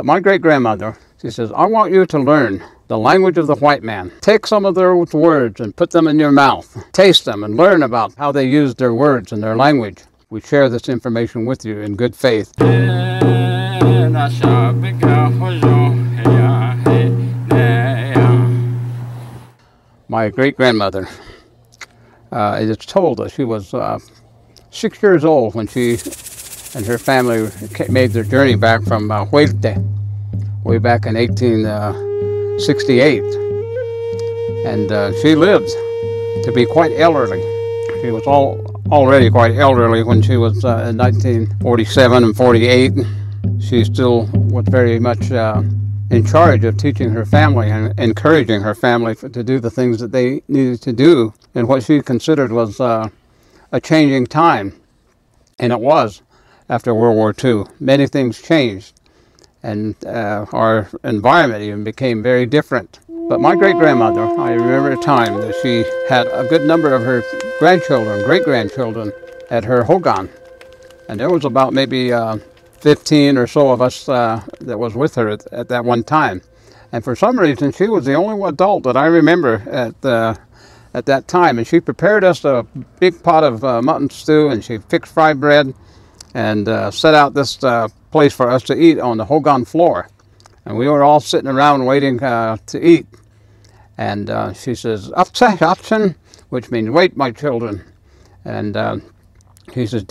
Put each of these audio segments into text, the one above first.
My great-grandmother, she says, I want you to learn the language of the white man. Take some of their words and put them in your mouth. Taste them and learn about how they use their words and their language. We share this information with you in good faith. My great-grandmother, it is told that she was 6 years old when she and her family made their journey back from Huelte, way back in 1868. And she lived to be quite elderly. She was already quite elderly when she was in 1947 and 48. She still was very much in charge of teaching her family and encouraging her family to do the things that they needed to do in what she considered was a changing time. And it was. After World War II, many things changed, and our environment even became very different. But my great-grandmother, I remember a time that she had a good number of her grandchildren, great-grandchildren, at her Hogan. And there was about maybe 15 or so of us that was with her at that one time. And for some reason, she was the only adult that I remember at that time. And she prepared us a big pot of mutton stew, and she fixed fried bread, and set out this place for us to eat on the Hogan floor. And we were all sitting around waiting to eat. And she says, "Apchen," which means, "Wait, my children." And she says,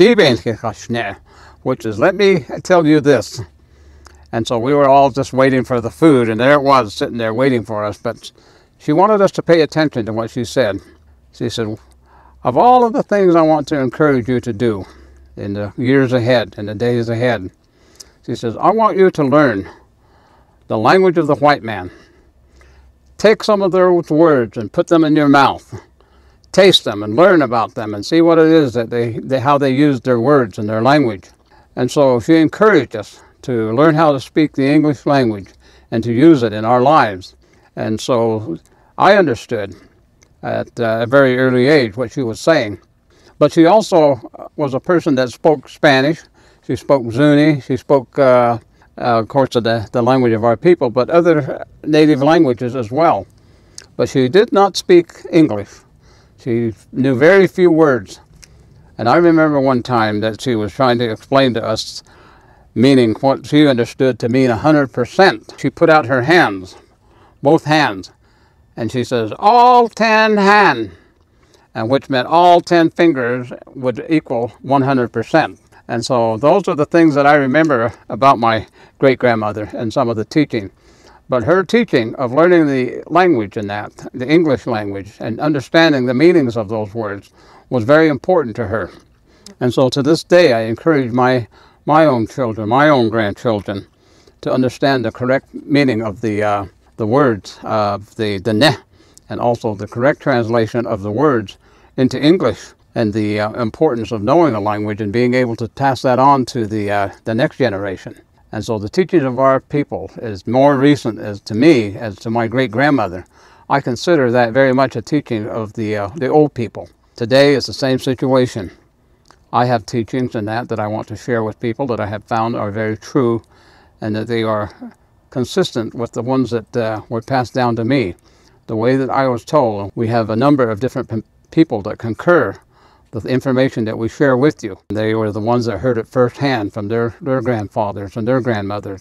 which is, "Let me tell you this." And so we were all just waiting for the food, and there it was, sitting there waiting for us. But she wanted us to pay attention to what she said. She said, "Of all of the things I want to encourage you to do in the years ahead, in the days ahead," she says, "I want you to learn the language of the white man. Take some of their words and put them in your mouth. Taste them and learn about them and see what it is that how they use their words and their language." And so she encouraged us to learn how to speak the English language and to use it in our lives. And so I understood at a very early age what she was saying. But she also was a person that spoke Spanish. She spoke Zuni. She spoke, of course, the language of our people, but other native languages as well. But she did not speak English. She knew very few words. And I remember one time that she was trying to explain to us meaning what she understood to mean 100%. She put out her hands, both hands, and she says, "All 10 hand," and which meant all 10 fingers would equal 100%. And so those are the things that I remember about my great-grandmother and some of the teaching. But her teaching of learning the language in that, the English language, and understanding the meanings of those words was very important to her. And so to this day, I encourage my own children, my own grandchildren, to understand the correct meaning of the words of the Diné, and also the correct translation of the words into English, and the importance of knowing the language and being able to pass that on to the next generation. And so the teachings of our people is more recent as to me, as to my great-grandmother. I consider that very much a teaching of the old people. Today it's the same situation. I have teachings in that I want to share with people that I have found are very true, and that they are consistent with the ones that were passed down to me. The way that I was told, we have a number of different people that concur with the information that we share with you. They were the ones that heard it firsthand from their grandfathers and their grandmothers.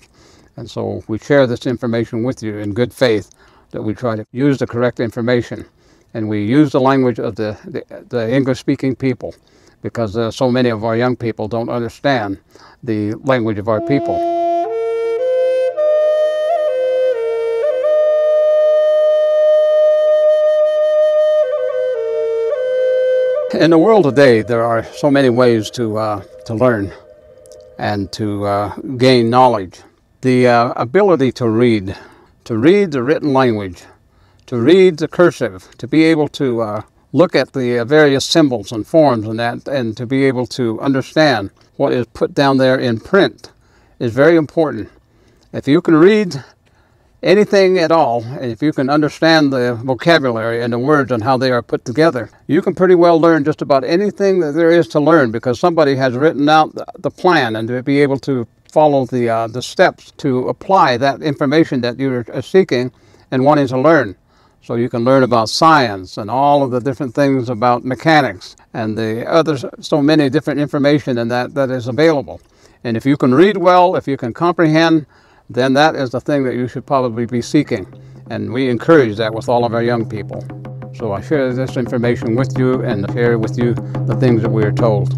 And so we share this information with you in good faith, that we try to use the correct information. And we use the language of the English-speaking people, because so many of our young people don't understand the language of our people. In the world today, there are so many ways to learn and to gain knowledge. The ability to read the written language, to read the cursive, to be able to look at the various symbols and forms and that, and to be able to understand what is put down there in print is very important. If you can read anything at all, and if you can understand the vocabulary and the words and how they are put together, you can pretty well learn just about anything that there is to learn, because somebody has written out the plan, and to be able to follow the steps to apply that information that you're seeking and wanting to learn. So you can learn about science and all of the different things about mechanics and the other so many different information in that is available. And if you can read well, if you can comprehend, then that is the thing that you should probably be seeking. And we encourage that with all of our young people. So I share this information with you and share with you the things that we are told.